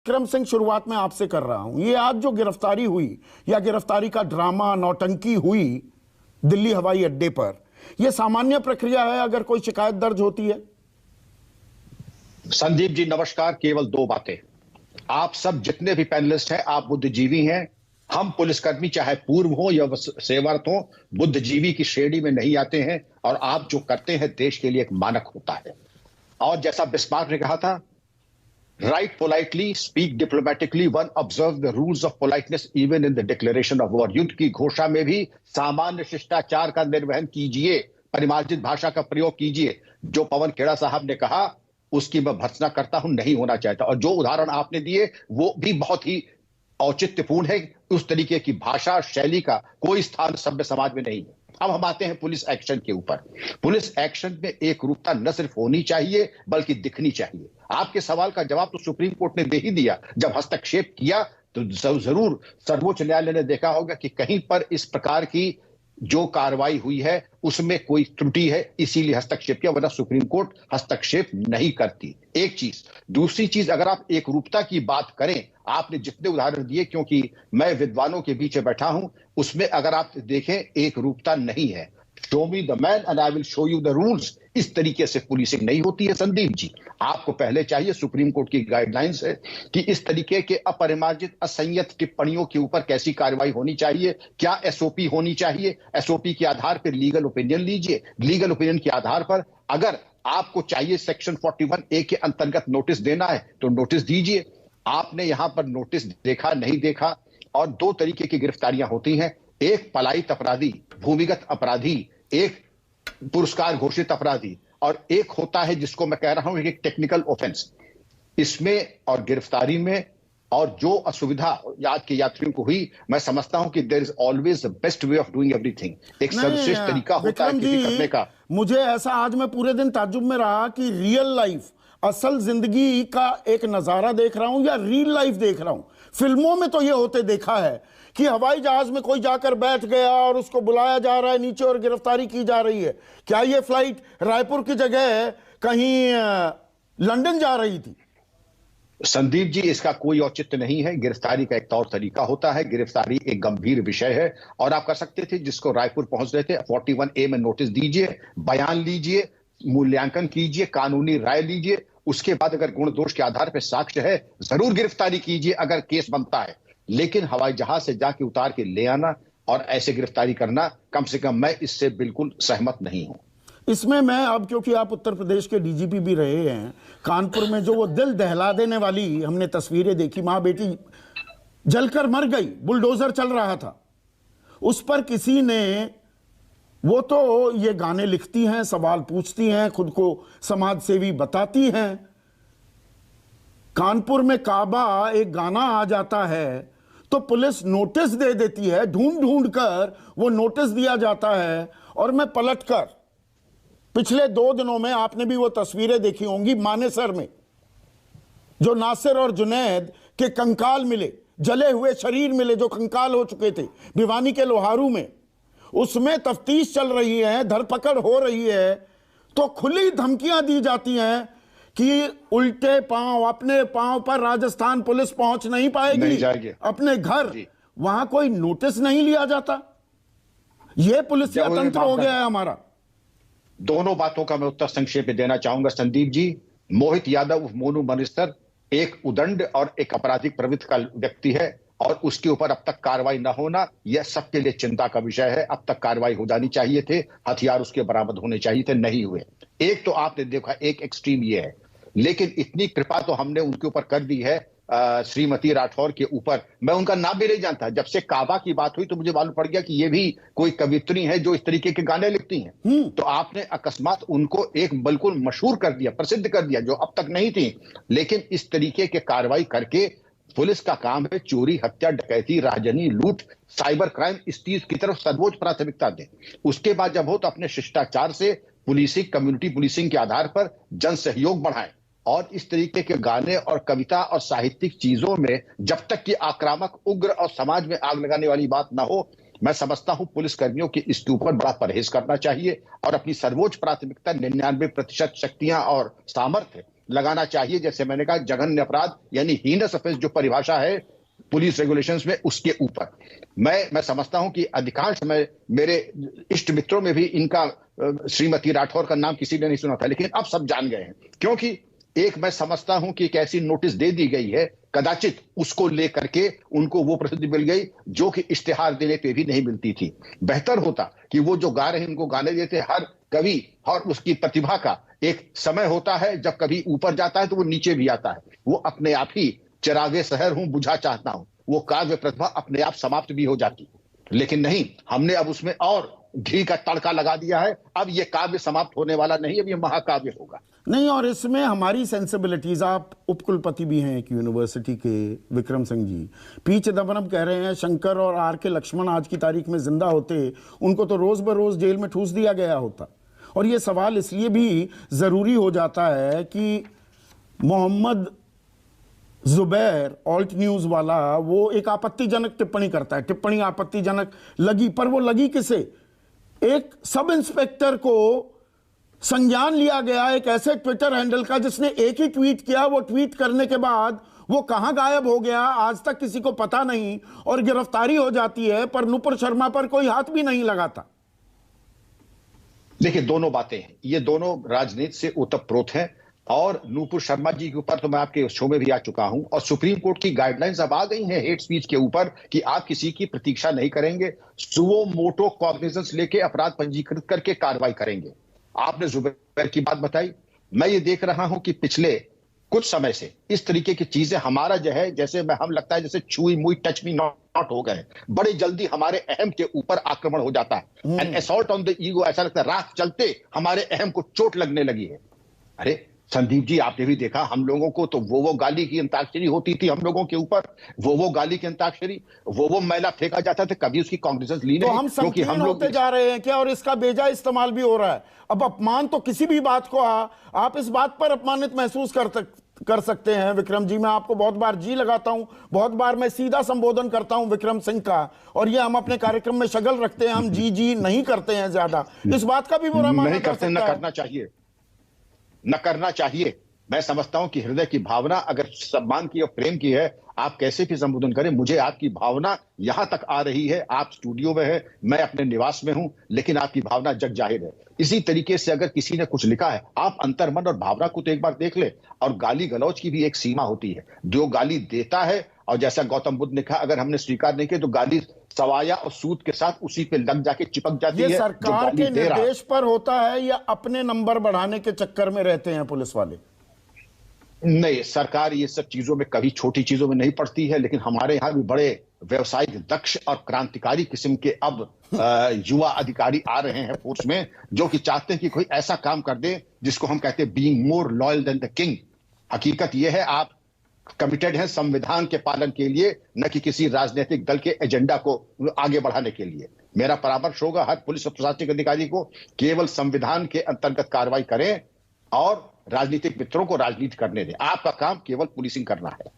विक्रम सिंह, शुरुआत में आपसे कर रहा हूं, ये आज जो गिरफ्तारी हुई या गिरफ्तारी का ड्रामा नौटंकी हुई दिल्ली हवाई अड्डे पर, यह सामान्य प्रक्रिया है अगर कोई शिकायत दर्ज होती है? संदीप जी नमस्कार। केवल दो बातें। आप सब जितने भी पैनलिस्ट हैं, आप बुद्धिजीवी हैं। हम पुलिसकर्मी चाहे पूर्व हो या सेवारत हो, बुद्धिजीवी की श्रेणी में नहीं आते हैं। और आप जो करते हैं देश के लिए एक मानक होता है। और जैसा बिस्मार्क ने कहा था, right politely, speak diplomatically, one observe the rules of politeness even in the declaration of war. युद्ध की घोषणा में भी सामान्य शिष्टाचार का निर्वहन कीजिए, परिमार्जित भाषा का प्रयोग कीजिए। जो पवन खेड़ा साहब ने कहा उसकी मैं भर्त्सना करता हूं, नहीं होना चाहता। और जो उदाहरण आपने दिए वो भी बहुत ही औचित्यपूर्ण है। उस तरीके की भाषा शैली का कोई स्थान सभ्य समाज में नहीं है। अब हम आते हैं पुलिस एक्शन के ऊपर। पुलिस एक्शन में एक रूपता न सिर्फ होनी चाहिए बल्कि दिखनी चाहिए। आपके सवाल का जवाब तो सुप्रीम कोर्ट ने दे ही दिया। जब हस्तक्षेप किया तो जरूर सर्वोच्च न्यायालय ने देखा होगा कि कहीं पर इस प्रकार की जो कार्रवाई हुई है उसमें कोई त्रुटि है, इसीलिए हस्तक्षेप किया, वरना सुप्रीम कोर्ट हस्तक्षेप नहीं करती। एक चीज। दूसरी चीज, अगर आप एक रूपता की बात करें, आपने जितने उदाहरण दिए, क्योंकि मैं विद्वानों के बीच बैठा हूं, उसमें अगर आप देखें एक रूपता नहीं है। Show me the man and I will show you the rules. इस तरीके से पुलिसिंग नहीं होती है संदीप जी। आपको पहले चाहिए, सुप्रीम कोर्ट की गाइडलाइंस है कि इस तरीके के अपरिमार्जित असंयत टिप्पणियों के ऊपर कैसी कार्रवाई होनी चाहिए, क्या एसओपी होनी चाहिए। एसओपी के आधार पर लीगल ओपिनियन लीजिए। लीगल ओपिनियन के आधार पर अगर आपको चाहिए सेक्शन 41A के अंतर्गत नोटिस देना है तो नोटिस दीजिए। आपने यहां पर नोटिस देखा नहीं देखा। और दो तरीके की गिरफ्तारियां होती हैं, एक पलायित अपराधी, भूमिगत अपराधी, एक पुरस्कार घोषित अपराधी, और एक होता है जिसको मैं कह रहा हूं एक टेक्निकल ऑफेंस। इसमें और गिरफ्तारी में और जो असुविधा आज के यात्रियों को हुई, मैं समझता हूं कि there is always the best way of doing everything. एक सर्वश्रेष्ठ तरीका होता है किसी करने का। मुझे ऐसा आज मैं पूरे दिन ताज्जुब में रहा कि रियल लाइफ, असल जिंदगी का एक नजारा देख रहा हूं या रियल लाइफ देख रहा हूं। फिल्मों में तो ये होते देखा है कि हवाई जहाज में कोई जाकर बैठ गया और उसको बुलाया जा रहा है नीचे और गिरफ्तारी की जा रही है। क्या ये फ्लाइट रायपुर की जगह कहीं लंदन जा रही थी? संदीप जी, इसका कोई औचित्य नहीं है। गिरफ्तारी का एक तौर तरीका होता है। गिरफ्तारी एक गंभीर विषय है और आप कर सकते थे, जिसको रायपुर पहुंच रहे थे 41A में नोटिस दीजिए, बयान लीजिए, मूल्यांकन कीजिए, कानूनी राय लीजिए। उसके बाद अगर गुण दोष के आधार पर साक्ष्य है, जरूर गिरफ्तारी कीजिए अगर केस बनता है। लेकिन हवाई जहाज से जाके उतार के ले आना और ऐसे गिरफ्तारी करना, कम से कम मैं इससे बिल्कुल सहमत नहीं हूं। इसमें मैं अब, क्योंकि आप उत्तर प्रदेश के डीजीपी भी रहे हैं, कानपुर में जो वो दिल दहला देने वाली हमने तस्वीरें देखी, मां बेटी जलकर मर गई, बुलडोजर चल रहा था, उस पर किसी ने, वो तो ये गाने लिखती हैं, सवाल पूछती हैं, खुद को समाज सेवी बताती हैं। कानपुर में काबा एक गाना आ जाता है तो पुलिस नोटिस दे देती है, ढूंढ ढूंढ कर वो नोटिस दिया जाता है। और मैं पलटकर पिछले 2 दिनों में, आपने भी वो तस्वीरें देखी होंगी, मानेसर में जो नासिर और जुनैद के कंकाल मिले, जले हुए शरीर मिले जो कंकाल हो चुके थे, भिवानी के लोहारू में, उसमें तफ्तीश चल रही है, धरपकड़ हो रही है, तो खुली धमकियां दी जाती हैं कि उल्टे पांव, अपने पांव पर राजस्थान पुलिस पहुंच नहीं पाएगी, अपने घर। वहां कोई नोटिस नहीं लिया जाता। यह पुलिस तंत्र हो गया है हमारा। दोनों बातों का मैं उत्तर संक्षेप में देना चाहूंगा संदीप जी। मोहित यादव, मोनू मनिस्टर, एक उदंड और एक आपराधिक प्रवृत्ति का व्यक्ति है और उसके ऊपर अब तक कार्रवाई न होना, यह सबके लिए चिंता का विषय है। अब तक कार्रवाई हो जानी चाहिए थे, हथियार उसके बरामद होने चाहिए थे, नहीं हुए। एक तो आपने देखा, एक एक्सट्रीम ये है, लेकिन इतनी कृपा तो हमने उनके ऊपर कर दी है, श्रीमती राठौर के ऊपर। मैं उनका नाम भी नहीं जानता। जब से काबा की बात हुई तो मुझे मालूम पड़ गया कि ये भी कोई कवित्री है जो इस तरीके के गाने लिखती हैं। तो आपने अकस्मात उनको एक बिल्कुल मशहूर कर दिया, प्रसिद्ध कर दिया, जो अब तक नहीं थी। लेकिन इस तरीके के कार्रवाई करके पुलिस का काम है चोरी, हत्या, डकैती, राजनी, लूट, साइबर क्राइम, इस चीज की तरफ सर्वोच्च प्राथमिकता दें। उसके बाद जब हो तो अपने शिष्टाचार से पुलिसिंग, कम्युनिटी पुलिसिंग के आधार पर जन सहयोग बढ़ाएं। और इस तरीके के गाने और कविता और साहित्यिक चीजों में जब तक कि आक्रामक, उग्र और समाज में आग लगाने वाली बात ना हो, मैं समझता हूं पुलिस कर्मियों की इसके ऊपर बड़ा परहेज करना चाहिए और अपनी सर्वोच्च प्राथमिकता 99% शक्तियां और सामर्थ्य लगाना चाहिए, जैसे मैंने कहा जघन्य अपराध यानी हीनस ऑफेंस जो परिभाषा है पुलिस रेगुलेशंस में उसके ऊपर। मैं समझता हूं कि अधिकांश समय मेरे इष्ट मित्रों में भी इनका श्रीमती राठौर का नाम किसी ने नहीं सुना था, लेकिन अब सब जान गए हैं, क्योंकि एक मैं समझता हूं कि एक ऐसी नोटिस दे दी गई है, कदाचित उसको लेकर के उनको वो प्रसिद्धि मिल गई जो कि इश्तिहार देने पे भी नहीं मिलती थी। बेहतर होता कि वो जो गा रहे हैं उनको गाने देते। हर कवि और उसकी प्रतिभा का एक समय होता है, जब कभी ऊपर जाता है तो वो नीचे भी आता है। वो अपने आप ही चिरागे शहर हूं बुझा चाहता हूं, वो काव्य प्रतिभा अपने आप समाप्त भी हो जाती, लेकिन नहीं, हमने अब उसमें और घी का तड़का लगा दिया है। अब ये काव्य समाप्त होने वाला नहीं, अब ये महाकाव्य होगा। नहीं, और इसमें हमारी सेंसिबिलिटीज, आप उपकुलपति भी हैं एक यूनिवर्सिटी के, विक्रम सिंह जी, पी चिदम्बरम कह रहे हैं शंकर और आर के लक्ष्मण आज की तारीख में जिंदा होते, उनको तो रोज बरोज जेल में ठूस दिया गया होता। और ये सवाल इसलिए भी जरूरी हो जाता है कि मोहम्मद जुबैर ऑल्ट न्यूज वाला वो एक आपत्तिजनक टिप्पणी करता है, टिप्पणी आपत्तिजनक लगी, पर वो लगी किसे? एक सब इंस्पेक्टर को संज्ञान लिया गया एक ऐसे ट्विटर हैंडल का जिसने एक ही ट्वीट किया, वो ट्वीट करने के बाद वो कहां गायब हो गया आज तक किसी को पता नहीं, और गिरफ्तारी हो जाती है, पर नुपुर शर्मा पर कोई हाथ भी नहीं लगाता। देखिए, दोनों बातें हैं, ये दोनों राजनीति से ओतप्रोत हैं। और नूपुर शर्मा जी के ऊपर तो मैं आपके शो में भी आ चुका हूं, और सुप्रीम कोर्ट की गाइडलाइंस अब आ गई हैं हेट स्पीच के ऊपर कि आप किसी की प्रतीक्षा नहीं करेंगे, सुओ मोटो कॉग्निजेंस लेके अपराध पंजीकृत करके कार्रवाई करेंगे। आपने जुबैर की बात बताई, मैं ये देख रहा हूं कि पिछले कुछ समय से इस तरीके की चीजें हमारा जो है, जैसे हम लगता है जैसे छुई मुई टच मी नॉट हो गए, बड़े जल्दी हमारे अहम के ऊपर आक्रमण हो जाता है। N assault on the ego, ऐसा लगता है रात चलते हमारे अहम को चोट लगने लगी है। अरे संदीप जी, आपने भी देखा, हम लोगों को तो वो गाली की अंताक्षरी होती थी हम लोगों के ऊपर, वो गाली की अंताक्षरी, वो मैला फेंका जाता था, कभी उसकी कॉग्निजेंस ली नहीं। तो हम संकीर्ण होते जा रहे हैं क्या? और इसका बेजा इस्तेमाल भी हो रहा है। अब अपमान तो किसी भी बात को आप इस बात पर अपमानित महसूस कर सकते हैं विक्रम जी, मैं आपको बहुत बार जी लगाता हूं, बहुत बार मैं सीधा संबोधन करता हूं विक्रम सिंह का, और ये हम अपने कार्यक्रम में शगल रखते हैं, हम जी नहीं करते हैं ज्यादा, इस बात का भी बुरा माना जा सकता है। न करना चाहिए, न करना चाहिए। मैं समझता हूं कि हृदय की भावना अगर सम्मान की और प्रेम की है, आप कैसे भी संबोधन करें, मुझे आपकी भावना यहां तक आ रही है, आप स्टूडियो में है, मैं अपने निवास में हूं, लेकिन आपकी भावना जग जाहिर है। इसी तरीके से अगर किसी ने कुछ लिखा है, आप अंतर्मन और भावना को तो एक बार देख ले। और गाली गलौज की भी एक सीमा होती है, जो गाली देता है, और जैसा गौतम बुद्ध ने कहा, अगर हमने स्वीकार नहीं किया तो गाली सवाया और सूद के साथ उसी पे लग जाके चिपक जाती है। ये सरकार के निर्देश पर होता है या अपने नंबर बढ़ाने के चक्कर में रहते हैं पुलिस वाले? नहीं, सरकार ये सब चीजों में कभी छोटी चीजों में नहीं पड़ती है, लेकिन हमारे यहाँ भी बड़े व्यवसायिक दक्ष और क्रांतिकारी किस्म के अब युवा अधिकारी आ रहे हैं फोर्स में, जो कि चाहते हैं कि कोई ऐसा काम कर दे जिसको हम कहते हैं being more loyal than the king. हकीकत यह है, आप कमिटेड हैं संविधान के पालन के लिए, न कि किसी राजनीतिक दल के एजेंडा को आगे बढ़ाने के लिए। मेरा परामर्श होगा हर पुलिस और प्रशासनिक अधिकारी को, केवल संविधान के अंतर्गत कार्रवाई करें और राजनीतिक मित्रों को राजनीति करने दें। आपका काम केवल पुलिसिंग करना है।